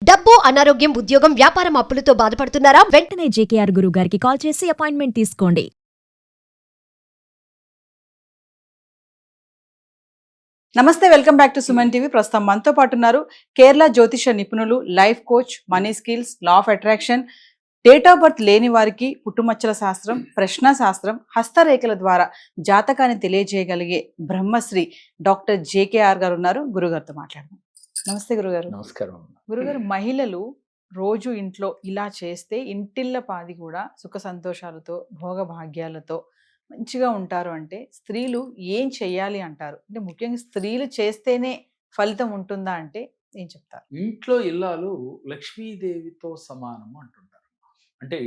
డబ్బు, అనారోగ్యం, ఉద్యోగం, వ్యాపారం అప్పులతో బాధపడుతున్నారా? వెంటనే జేకేఆర్ గురువు గారికి కాల్ చేసి అపాయింట్మెంట్ తీసుకోండి. నమస్తే, welcome back to Suman TV. ప్రస్తుతం మనతో పాటు ఉన్నారు కేరళ జ్యోతిష నిపుణులు, life coach, money skills, law of attraction, date of birth లేని వారికి పుట్టుమచ్చల శాస్త్రం, ప్రశ్న శాస్త్రం, హస్తరేఖల ద్వారా జాతకాన్ని తెలియజేయగలిగే బ్రహ్మశ్రీ డాక్టర్ జేకేఆర్ గారు ఉన్నారు. గురుగారితో మాట్లాడదాం. నమస్తే గురుగారు. నమస్కారం. గురుగారు, మహిళలు రోజు ఇంట్లో ఇలా చేస్తే ఇంటిళ్ళ పాది కూడా సుఖ సంతోషాలతో, భోగభాగ్యాలతో మంచిగా ఉంటారు అంటే స్త్రీలు ఏం చెయ్యాలి అంటారు? అంటే ముఖ్యంగా స్త్రీలు చేస్తేనే ఫలితం ఉంటుందా అంటే ఏం చెప్తారు? ఇంట్లో ఇల్లాలు లక్ష్మీదేవితో సమానము అంటుంటారు. అంటే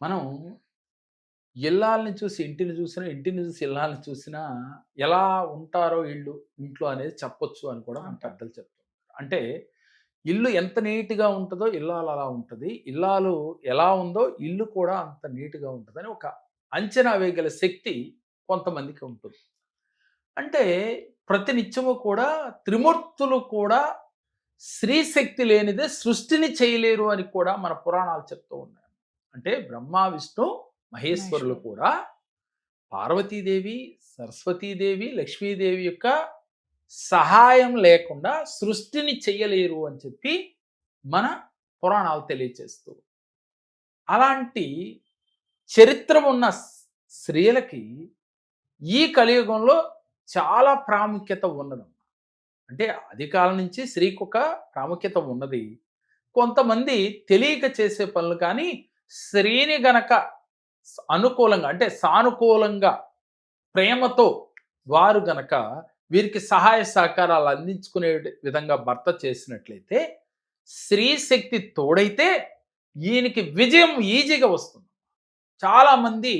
మనం ఇల్లాలని చూసి ఇంటిని చూసినా, ఇంటిని చూసి ఇల్లాలని చూసినా ఎలా ఉంటారో ఇంట్లో అనేది చెప్పొచ్చు అని కూడా మన పెద్దలు చెప్తారు. అంటే ఇల్లు ఎంత నీట్గా ఉంటుందో ఇల్లాలు అలా ఉంటుంది, ఇల్లాలు ఎలా ఉందో ఇల్లు కూడా అంత నీట్గా ఉంటుందని ఒక అంచనా వేయగల శక్తి కొంతమందికి ఉంటుంది. అంటే ప్రతినిత్యము కూడా త్రిమూర్తులు కూడా స్త్రీ శక్తి లేనిదే సృష్టిని చేయలేరు అని కూడా మన పురాణాలు చెప్తూ ఉన్నాయి. అంటే బ్రహ్మ, విష్ణు, మహేశ్వరులు కూడా పార్వతీదేవి, సరస్వతీదేవి, లక్ష్మీదేవి యొక్క సహాయం లేకుండా సృష్టిని చెయ్యలేరు అని చెప్పి మన పురాణాలు తెలియచేస్తూ, అలాంటి చరిత్ర ఉన్న స్త్రీలకి ఈ కలియుగంలో చాలా ప్రాముఖ్యత ఉన్నది. అంటే ఆది కాలం నుంచి స్త్రీకి ఒక ప్రాముఖ్యత ఉన్నది. కొంతమంది తెలియక చేసే పనులు కానీ స్త్రీని గనక అనుకూలంగా అంటే సానుకూలంగా ప్రేమతో వారు గనక వీరికి సహాయ సహకారాలు అందించుకునే విధంగా భర్త చేసినట్లయితే, స్త్రీ శక్తి తోడైతే ఈయనకి విజయం ఈజీగా వస్తుంది. చాలామంది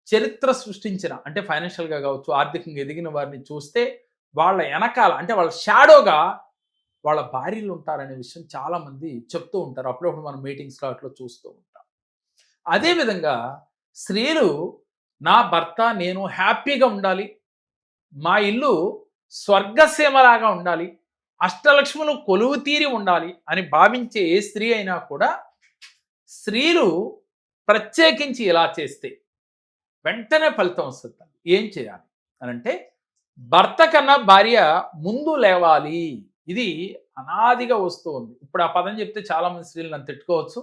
చరిత్ర సృష్టించిన అంటే ఫైనాన్షియల్గా కావచ్చు, ఆర్థికంగా ఎదిగిన వారిని చూస్తే వాళ్ళ వెనకాల అంటే వాళ్ళ షాడోగా వాళ్ళ భార్యలు ఉంటారనే విషయం చాలామంది చెప్తూ ఉంటారు. అప్పుడప్పుడు మనం మీటింగ్స్లో అట్లా చూస్తూ ఉంటాం. అదేవిధంగా స్త్రీలు నా భర్త నేను హ్యాపీగా ఉండాలి, మా ఇల్లు స్వర్గసీమలాగా ఉండాలి, అష్టలక్ష్ములు కొలువు తీరి ఉండాలి అని భావించే ఏ స్త్రీ అయినా కూడా స్త్రీలు ప్రత్యేకించి ఇలా చేస్తే వెంటనే ఫలితం వస్తుంది. ఏం చేయాలి అని అంటే, భర్త కన్నా భార్య ముందు లేవాలి. ఇది అనాదిగా వస్తూ ఉంది. ఇప్పుడు ఆ పదం చెప్తే చాలామంది స్త్రీలు నన్ను తిట్టుకోవచ్చు.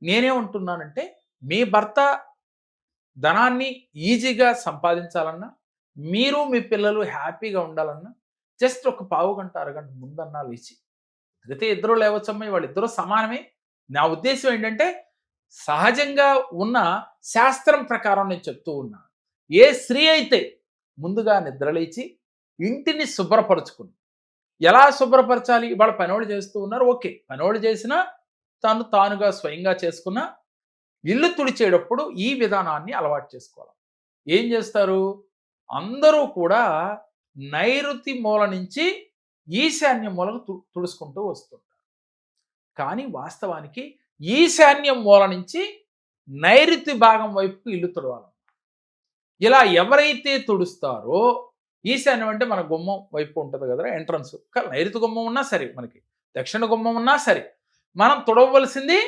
నేనేమంటున్నానంటే, మీ భర్త ధనాన్ని ఈజీగా సంపాదించాలన్నా, మీరు మీ పిల్లలు హ్యాపీగా ఉండాలన్నా జస్ట్ ఒక పావు గంట అరగంట ముందన్నా లేచి, అయితే ఇద్దరు లేవచ్చమ్మా, వాళ్ళిద్దరూ సమానమే. నా ఉద్దేశం ఏంటంటే, సహజంగా ఉన్న శాస్త్రం ప్రకారం నేను చెప్తూ ఉన్నాను. ఏ స్త్రీ అయితే ముందుగా నిద్రలేచి ఇంటిని శుభ్రపరచుకుని, ఎలా శుభ్రపరచాలి? ఇవాళ పనోళ్ళు చేస్తూ ఉన్నారు, ఓకే, పనోళ్ళు చేసినా తానుగా స్వయంగా చేసుకున్న ఇల్లు తుడిచేటప్పుడు ఈ విధానాన్ని అలవాటు చేసుకోవాలి. ఏం చేస్తారు? అందరూ కూడా నైరుతి మూల నుంచి ఈశాన్య మూలకు తుడుచుకుంటూ వస్తుంటారు. కానీ వాస్తవానికి ఈశాన్యం మూల నుంచి నైరుతి భాగం వైపుకు ఇల్లు తుడవాలి. ఇలా ఎవరైతే తుడుస్తారో, ఈశాన్యం అంటే మన గుమ్మం వైపు ఉంటుంది కదా ఎంట్రన్స్, నైరుతి గుమ్మం ఉన్నా సరే, మనకి దక్షిణ గుమ్మం ఉన్నా సరే, మనం తుడవలసింది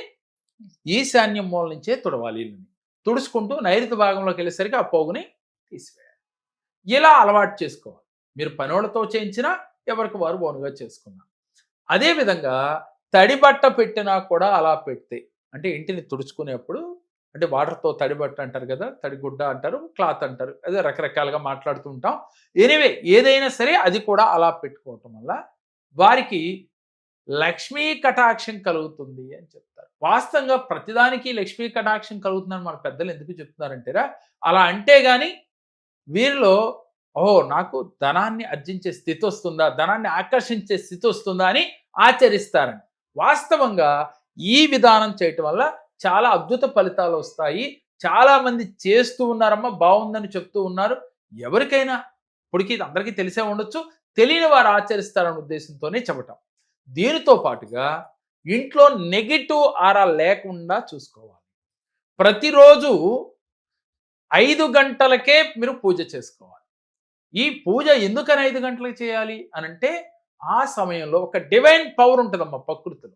ఈశాన్యం మూల నుంచే తుడవాలి. ఇల్లుని తుడుచుకుంటూ నైరుతి భాగంలోకి వెళ్ళేసరికి ఆ పోగుని తీసివేయాలి. ఇలా అలవాటు చేసుకోవాలి. మీరు పనోళ్ళతో చేయించినా, ఎవరికి వారు బోనుగా చేసుకున్నా. అదేవిధంగా తడి బట్ట పెట్టినా కూడా అలా పెడితే, అంటే ఇంటిని తుడుచుకునేప్పుడు, అంటే వాటర్తో తడి బట్ట అంటారు కదా, తడిగుడ్డ అంటారు, క్లాత్ అంటారు, అదే రకరకాలుగా మాట్లాడుతూ ఉంటాం. ఎనీవే ఏదైనా సరే అది కూడా అలా పెట్టుకోవటం వల్ల వారికి లక్ష్మీ కటాక్షం కలుగుతుంది అని చెప్తారు. వాస్తవంగా ప్రతిదానికి లక్ష్మీ కటాక్షం కలుగుతుందని మన పెద్దలు ఎందుకు చెప్తున్నారంటేరా, అలా అంటే గాని వీరిలో నాకు ధనాన్ని ఆర్జించే స్థితి వస్తుందా, ధనాన్ని ఆకర్షించే స్థితి వస్తుందా అని ఆచరిస్తారని. వాస్తవంగా ఈ విధానం చేయటం వల్ల చాలా అద్భుత ఫలితాలు వస్తాయి. చాలామంది చేస్తూ ఉన్నారమ్మా, బాగుందని చెప్తూ ఉన్నారు. ఎవరికైనా ఇప్పటికీ అందరికీ తెలిసే ఉండొచ్చు, తెలియని వారు ఆచరిస్తారనే ఉద్దేశంతోనే చెప్పటం. దీనితో పాటుగా ఇంట్లో నెగిటివ్ ఆరా లేకుండా చూసుకోవాలి. ప్రతిరోజు 5 గంటలకే మీరు పూజ చేసుకోవాలి. ఈ పూజ ఎందుకని 5 గంటలకు చేయాలి అనంటే, ఆ సమయంలో ఒక డివైన్ పవర్ ఉంటుందమ్మా ప్రకృతిలో,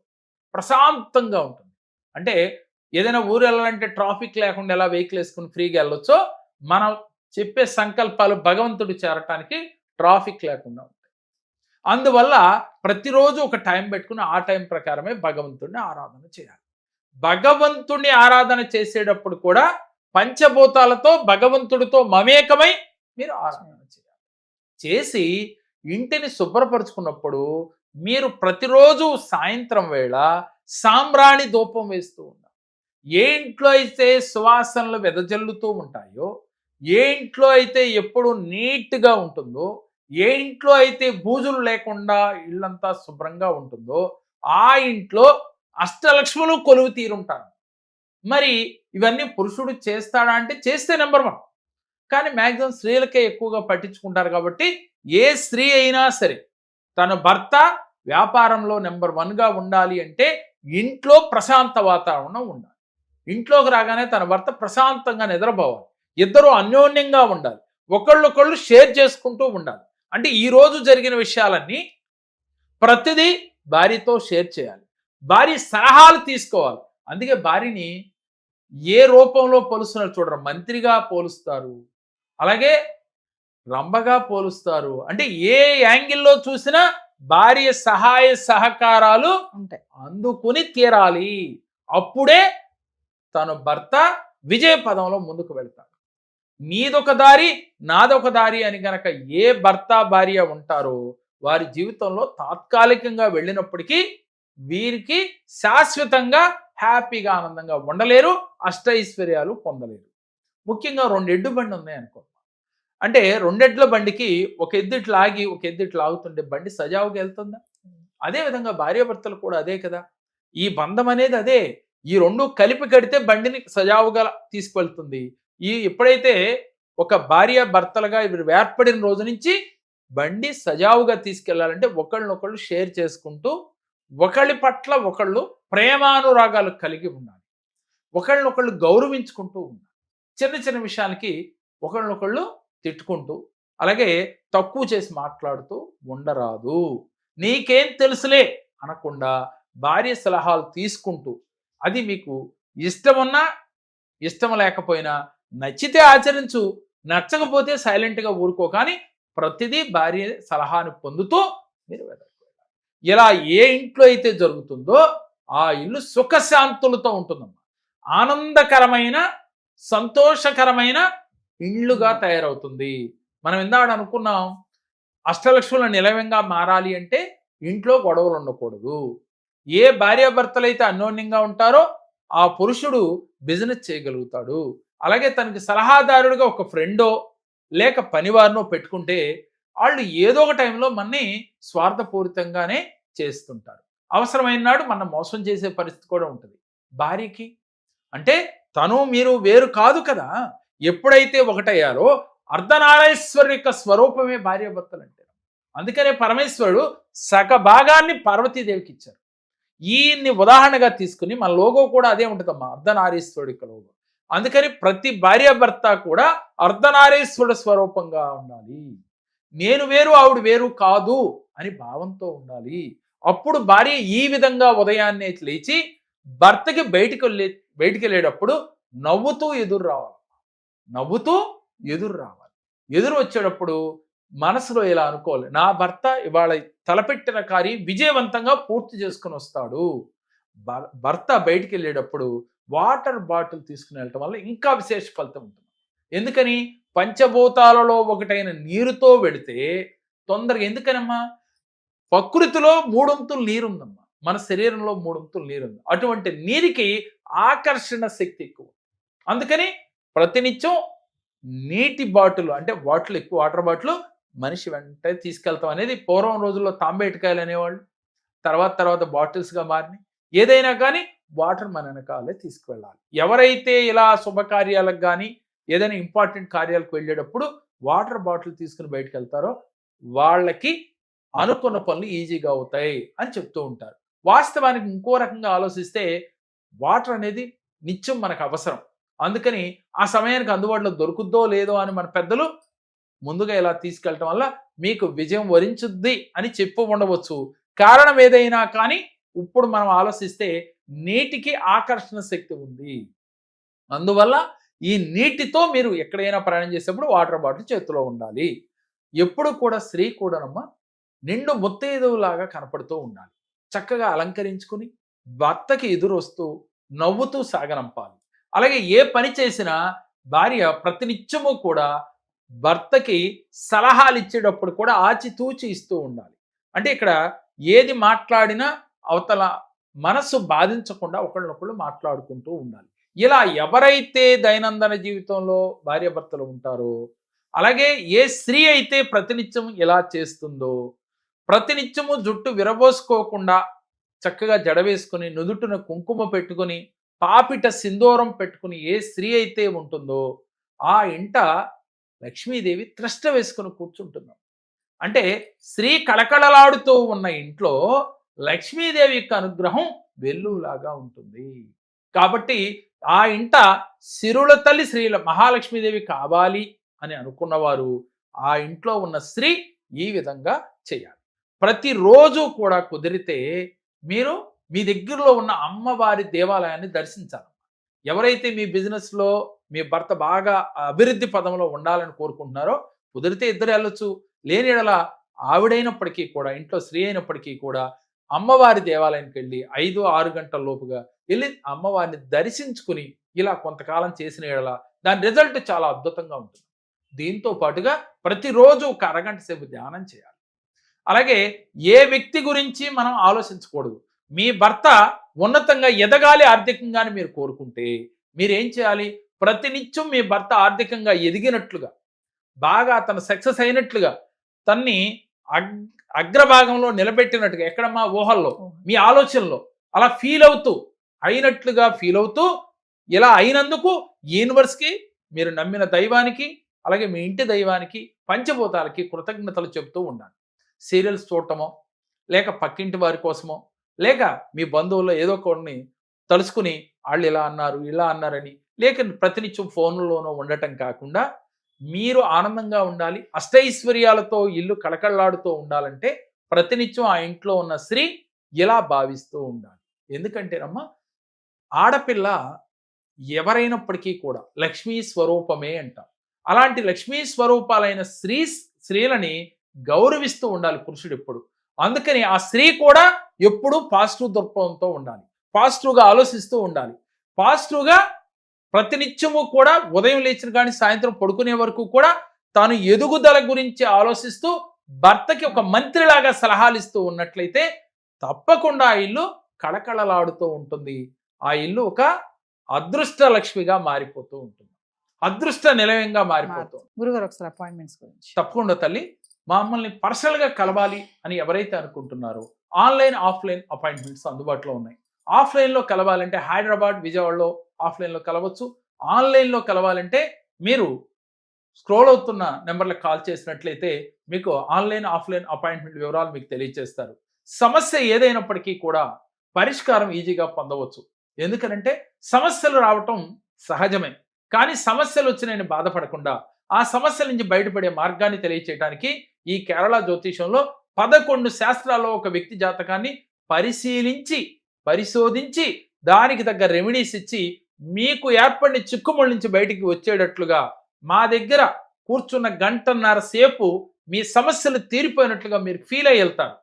ప్రశాంతంగా ఉంటుంది. అంటే ఏదైనా ఊరు వెళ్ళాలంటే ట్రాఫిక్ లేకుండా ఎలా వెహికల్ వేసుకుని ఫ్రీగా వెళ్ళొచ్చో, మనం చెప్పే సంకల్పాలు భగవంతుడు చేరటానికి ట్రాఫిక్ లేకుండా ఉంటాయి. అందువల్ల ప్రతిరోజు ఒక టైం పెట్టుకుని ఆ టైం ప్రకారమే భగవంతుడిని ఆరాధన చేయాలి. భగవంతుడిని ఆరాధన చేసేటప్పుడు కూడా పంచభూతాలతో భగవంతుడితో మమేకమై మీరు ఆరాధన చేయాలి. చేసి ఇంటిని శుభ్రపరుచుకున్నప్పుడు మీరు ప్రతిరోజు సాయంత్రం వేళ సాంబ్రాణి ధూపం వేస్తూ ఉండాలి. ఏ ఇంట్లో అయితే సువాసనలు వెదజల్లుతూ ఉంటాయో, ఏ ఇంట్లో అయితే ఎప్పుడు నీట్గా ఉంటుందో, ఏ ఇంట్లో అయితే బూజులు లేకుండా ఇల్లంతా శుభ్రంగా ఉంటుందో ఆ ఇంట్లో అష్టలక్ష్ములు కొలువు తీరుంటారు. మరి ఇవన్నీ పురుషుడు చేస్తాడా అంటే చేస్తే నెంబర్ 1. కానీ మ్యాక్సిమం స్త్రీలకే ఎక్కువగా పట్టించుకుంటారు. కాబట్టి ఏ స్త్రీ అయినా సరే తన భర్త వ్యాపారంలో నెంబర్ 1గా ఉండాలి అంటే ఇంట్లో ప్రశాంత వాతావరణం ఉండాలి. ఇంట్లోకి రాగానే తన భర్త ప్రశాంతంగా నిద్రపోవాలి. ఇద్దరు అన్యోన్యంగా ఉండాలి. ఒకళ్ళొకళ్ళు షేర్ చేసుకుంటూ ఉండాలి. అంటే ఈ రోజు జరిగిన విషయాలన్నీ ప్రతిదీ భార్యతో షేర్ చేయాలి. భార్య సలహాలు తీసుకోవాలి. అందుకే భార్యని ఏ రూపంలో పోలుస్తున్నారు చూడరు. మంత్రిగా పోలుస్తారు, అలాగే రంభగా పోలుస్తారు. అంటే ఏ యాంగిల్లో చూసినా భార్య సహాయ సహకారాలు ఉంటాయి, అందుకుని తీరాలి. అప్పుడే తన భర్త విజయ పదంలో ముందుకు వెళ్తాడు. నీదొక దారి నాదొక దారి అని గనక ఏ భర్త భార్య ఉంటారో వారి జీవితంలో తాత్కాలికంగా వెళ్ళినప్పటికీ వీరికి శాశ్వతంగా హ్యాపీగా ఆనందంగా ఉండలేరు, అష్టైశ్వర్యాలు పొందలేరు. ముఖ్యంగా 2 ఎడ్డు బండి ఉన్నాయి అనుకో, అంటే 2 ఎడ్ల బండికి ఒక ఎద్దు లాగి ఒక ఎద్దు లాగుతుంటే బండి సజావుగా వెళ్తుందా? అదేవిధంగా భార్యాభర్తలు కూడా అదే కదా. ఈ బంధం అనేది అదే. ఈ 2 కలిపి కడితే బండిని సజావుగా తీసుకువెళ్తుంది. ఎప్పుడైతే ఒక భార్య భర్తలుగా వీరు ఏర్పడిన రోజు నుంచి బండి సజావుగా తీసుకెళ్లాలంటే ఒకళ్ళనొకళ్ళు షేర్ చేసుకుంటూ ఒకళ్ళ పట్ల ఒకళ్ళు ప్రేమానురాగాలు కలిగి ఉండాలి. ఒకళ్ళనొకళ్ళు గౌరవించుకుంటూ ఉండాలి. చిన్న చిన్న విషయాలకి ఒకళ్ళనొకళ్ళు తిట్టుకుంటూ అలాగే తక్కువ చేసి మాట్లాడుతూ ఉండరాదు. నీకేం తెలుసులే అనకుండా భార్య సలహాలు తీసుకుంటూ, అది మీకు ఇష్టమున్నా ఇష్టం లేకపోయినా నచ్చితే ఆచరించు, నచ్చకపోతే సైలెంట్గా ఊరుకో. కానీ ప్రతిదీ భార్య సలహాను పొందుతూ మీరు వెళ్ళాలి. ఇలా ఏ ఇంట్లో అయితే జరుగుతుందో ఆ ఇల్లు సుఖశాంతులతో ఉంటుందమ్మా. ఆనందకరమైన సంతోషకరమైన ఇళ్ళుగా తయారవుతుంది. మనం ఇందాక అనుకున్నాం, అష్టలక్ష్ముల నిలయంగా మారాలి అంటే ఇంట్లో గొడవలు ఉండకూడదు. ఏ భార్యాభర్తలు అయితే అన్యోన్యంగా ఉంటారో ఆ పురుషుడు బిజినెస్ చేయగలుగుతాడు. అలాగే తనకి సలహాదారుడిగా ఒక ఫ్రెండో లేక పనివారినో పెట్టుకుంటే వాళ్ళు ఏదో ఒక టైంలో మనని స్వార్థపూరితంగానే చేస్తుంటారు. అవసరమైన నాడు మన మోసం చేసే పరిస్థితి కూడా ఉంటుంది. భార్యకి అంటే తను మీరు వేరు కాదు కదా. ఎప్పుడైతే ఒకటయ్యారో అర్ధనారీశ్వరుని యొక్క స్వరూపమే భార్యాభర్తలు అంటే. అందుకనే పరమేశ్వరుడు సగ భాగాన్ని పార్వతీదేవికి ఇచ్చారు. ఈయన్ని ఉదాహరణగా తీసుకుని మన లోగో కూడా అదే ఉంటుందమ్మా, అర్ధనారీశ్వరుడి యొక్క లోగో. అందుకని ప్రతి భార్యాభర్త కూడా అర్ధనారీశ్వరుడు స్వరూపంగా ఉండాలి. నేను వేరు ఆవిడ వేరు కాదు అని భావంతో ఉండాలి. అప్పుడు భార్య ఈ విధంగా ఉదయాన్నే లేచి భర్తకి బయటికి వెళ్ళేటప్పుడు నవ్వుతూ ఎదురు రావాలి. నవ్వుతూ ఎదురు రావాలి. ఎదురు వచ్చేటప్పుడు మనసులో ఇలా అనుకోవాలి, నా భర్త ఇవాళ తలపెట్టిన కార్యం విజయవంతంగా పూర్తి చేసుకుని వస్తాడు. భర్త బయటికి వెళ్ళేటప్పుడు వాటర్ బాటిల్ తీసుకుని వెళ్ళటం వల్ల ఇంకా విశేష ఫలితం ఉంటుంది. ఎందుకని? పంచభూతాలలో ఒకటైన నీరుతో వెళితే తొందరగా. ఎందుకనమ్మా? ప్రకృతిలో 3 వంతులు నీరుందమ్మా, మన శరీరంలో 3 వంతులు నీరుంది. అటువంటి నీరికి ఆకర్షణ శక్తి ఎక్కువ. అందుకని ప్రతినిత్యం నీటి బాటిల్ అంటే బాటిల్ ఎక్కువ, వాటర్ బాటిల్ మనిషి వెంటనే తీసుకెళ్తాం అనేది పూర్వం రోజుల్లో తాంబేటికాయలు అనేవాళ్ళు, తర్వాత బాటిల్స్గా మారినాయి. ఏదైనా కానీ వాటర్ మన వెనకాలే తీసుకువెళ్ళాలి. ఎవరైతే ఇలా శుభకార్యాలకు కానీ ఏదైనా ఇంపార్టెంట్ కార్యాలకు వెళ్ళేటప్పుడు వాటర్ బాటిల్ తీసుకుని బయటకు వెళ్తారో వాళ్ళకి అనుకున్న పనులు ఈజీగా అవుతాయి అని చెప్తూ ఉంటారు. వాస్తవానికి ఇంకో రకంగా ఆలోచిస్తే వాటర్ అనేది నిత్యం మనకు అవసరం. అందుకని ఆ సమయానికి అందుబాటులో దొరుకుద్దో లేదో అని మన పెద్దలు ముందుగా ఇలా తీసుకెళ్ళటం వల్ల మీకు విజయం వరించుద్ది అని చెప్పు ఉండవచ్చు. కారణం ఏదైనా కానీ ఇప్పుడు మనం ఆలోచిస్తే నీటికి ఆకర్షణ శక్తి ఉంది. అందువల్ల ఈ నీటితో మీరు ఎక్కడైనా ప్రయాణం చేసేప్పుడు వాటర్ బాటిల్ చేతిలో ఉండాలి. ఎప్పుడు కూడా స్త్రీ కూడానమ్మా నిండు ముత్తైదువులాగా కనపడుతూ ఉండాలి. చక్కగా అలంకరించుకుని భర్తకి ఎదురొస్తూ నవ్వుతూ సాగనంపాలి. అలాగే ఏ పని చేసినా భార్య ప్రతినిత్యము కూడా భర్తకి సలహాలు ఇచ్చేటప్పుడు కూడా ఆచితూచి ఇస్తూ ఉండాలి. అంటే ఇక్కడ ఏది మాట్లాడినా అవతల మనసు బాధించకుండా ఒకళ్ళనొకళ్ళు మాట్లాడుకుంటూ ఉండాలి. ఇలా ఎవరైతే దైనందిన జీవితంలో భార్యాభర్తలు ఉంటారో, అలాగే ఏ స్త్రీ అయితే ప్రతినిత్యం ఇలా చేస్తుందో, ప్రతినిత్యము జుట్టు విరబోసుకోకుండా చక్కగా జడ వేసుకుని నుదుటిన కుంకుమ పెట్టుకుని పాపిట సింధూరం పెట్టుకుని ఏ స్త్రీ అయితే ఉంటుందో ఆ ఇంట లక్ష్మీదేవి త్రష్ట వేసుకుని కూర్చుంటున్నాం. అంటే స్త్రీ కళకళలాడుతూ ఉన్న ఇంట్లో లక్ష్మీదేవి యొక్క అనుగ్రహం వెల్లులాగా ఉంటుంది. కాబట్టి ఆ ఇంట సిరుల తల్లి శ్రీ మహాలక్ష్మీదేవి కావాలి అని అనుకున్నవారు ఆ ఇంట్లో ఉన్న స్త్రీ ఈ విధంగా చేయాలి. ప్రతిరోజు కూడా కుదిరితే మీరు మీ దగ్గరలో ఉన్న అమ్మవారి దేవాలయాన్ని దర్శించాలి. ఎవరైతే మీ బిజినెస్లో మీ భర్త బాగా అభివృద్ధి పదంలో ఉండాలని కోరుకుంటున్నారో కుదిరితే ఇద్దరు వెళ్ళొచ్చు. లేని ఎడల ఆవిడైనప్పటికీ కూడా ఇంట్లో స్త్రీ అయినప్పటికీ కూడా అమ్మవారి దేవాలయానికి వెళ్ళి 5-6 గంటల లోపుగా వెళ్ళి అమ్మవారిని దర్శించుకుని ఇలా కొంతకాలం చేసిన ఎడల దాని రిజల్ట్ చాలా అద్భుతంగా ఉంటుంది. దీంతో పాటుగా ప్రతిరోజు ఒక అరగంట సేపు ధ్యానం చేయాలి. అలాగే ఏ వ్యక్తి గురించి మనం ఆలోచించకూడదు. మీ భర్త ఉన్నతంగా ఎదగాలి ఆర్థికంగా మీరు కోరుకుంటే మీరేం చేయాలి? ప్రతినిత్యం మీ భర్త ఆర్థికంగా ఎదిగినట్లుగా, బాగా అతను సక్సెస్ అయినట్లుగా, తన్ని అగ్రభాగంలో నిలబెట్టినట్టుగా, ఎక్కడ మా ఊహల్లో మీ ఆలోచనలో అలా ఫీల్ అవుతూ ఇలా అయినందుకు యూనివర్స్కి, మీరు నమ్మిన దైవానికి, అలాగే మీ ఇంటి దైవానికి, పంచభూతాలకి కృతజ్ఞతలు చెబుతూ ఉండాలి. సీరియల్స్ చూడటమో, లేక పక్కింటి వారి కోసమో, లేక మీ బంధువుల్లో ఏదో కొన్ని తలుసుకుని వాళ్ళు ఇలా అన్నారు ఇలా అన్నారని లేక ప్రతినిత్యం ఫోన్లోనో ఉండటం కాకుండా మీరు ఆనందంగా ఉండాలి, అష్టైశ్వర్యాలతో ఇల్లు కళకళలాడుతూ ఉండాలంటే ప్రతినిత్యం ఆ ఇంట్లో ఉన్న స్త్రీ ఇలా భావిస్తూ ఉండాలి. ఎందుకంటేనమ్మా ఆడపిల్ల ఎవరైనప్పటికీ కూడా లక్ష్మీ స్వరూపమే అంటాం. అలాంటి లక్ష్మీ స్వరూపాలైన స్త్రీలని గౌరవిస్తూ ఉండాలి పురుషుడు ఎప్పుడు. అందుకని ఆ స్త్రీ కూడా ఎప్పుడూ పాజిటివ్ దృక్పథంతో ఉండాలి, పాజిటివ్గా ఆలోచిస్తూ ఉండాలి. పాజిటివ్గా ప్రతినిత్యము కూడా ఉదయం లేచిన కానీ సాయంత్రం పడుకునే వరకు కూడా తాను ఎదుగుదల గురించి ఆలోచిస్తూ భర్తకి ఒక మంత్రిలాగా సలహాలు ఇస్తూ ఉన్నట్లయితే తప్పకుండా ఆ ఇల్లు కళకళలాడుతూ ఉంటుంది. ఆ ఇల్లు ఒక అదృష్ట లక్ష్మిగా మారిపోతూ ఉంటుంది, అదృష్ట నిలయంగా మారిపోతుంది. గురుగారు ఒకసారి అపాయింట్మెంట్స్ గురించి. తప్పకుండా తల్లి, మమ్మల్ని పర్సనల్గా కలవాలి అని ఎవరైతే అనుకుంటున్నారో ఆన్లైన్ ఆఫ్లైన్ అపాయింట్మెంట్స్ అందుబాటులో ఉన్నాయి. ఆఫ్లైన్లో కలవాలంటే హైదరాబాద్, విజయవాడలో ఆఫ్లైన్లో కలవచ్చు. ఆన్లైన్లో కలవాలంటే మీరు స్క్రోల్ అవుతున్న నెంబర్లకు కాల్ చేసినట్లయితే మీకు ఆన్లైన్ ఆఫ్లైన్ అపాయింట్మెంట్ వివరాలు మీకు తెలియజేస్తారు. సమస్య ఏదైనప్పటికీ కూడా పరిష్కారం ఈజీగా పొందవచ్చు. ఎందుకనంటే సమస్యలు రావటం సహజమే, కానీ సమస్యలు వచ్చినాయని బాధపడకుండా ఆ సమస్యల నుంచి బయటపడే మార్గాన్ని తెలియచేయడానికి ఈ కేరళ జ్యోతిషంలో 11 శాస్త్రాల్లో ఒక వ్యక్తి జాతకాన్ని పరిశోధించి దానికి తగ్గ రెమెడీస్ ఇచ్చి మీకు ఏర్పడిన చిక్కుముళ్ళ నుంచి బయటికి వచ్చేటట్లుగా మా దగ్గర కూర్చున్న 1.5 గంటల సేపు మీ సమస్యలు తీరిపోయినట్లుగా మీరు ఫీల్ అయ్యి వెళ్తారు.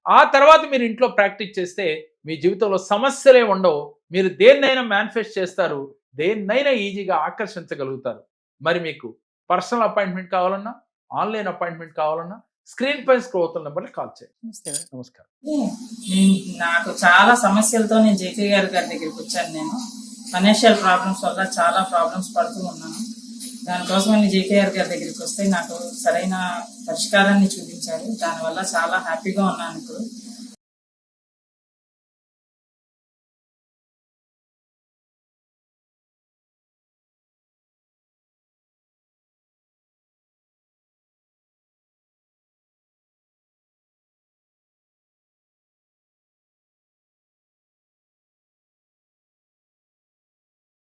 ఆ తర్వాత మీరు ఇంట్లో ప్రాక్టీస్ చేస్తే మీ జీవితంలో సమస్యలే ఉండవు. మీరు దేన్నైనా మేనిఫెస్ట్ చేస్తారు, దేన్నైనా ఈజీగా ఆకర్షించగలుగుతారు. మరి మీకు పర్సనల్ అపాయింట్మెంట్ కావాలన్నా, ఆన్లైన్ అపాయింట్మెంట్ కావాలన్నా స్క్రీన్ పై స్క్రోల్ అవుతున్న నెంబర్కి కాల్ చేయండి. నమస్కారం. నాకు చాలా సమస్యలతో నేను జేకే గారి దగ్గరికి వచ్చాను. నేను ఫైనాన్షియల్ ప్రాబ్లమ్స్ వల్ల చాలా ప్రాబ్లమ్స్ పడుతూ ఉన్నాను. దానికోసం నేను జేకే గారి దగ్గరికి వస్తే నాకు సరైన పరిష్కారాన్ని చూపించారు. దానివల్ల చాలా హ్యాపీగా ఉన్నాను ఇప్పుడు.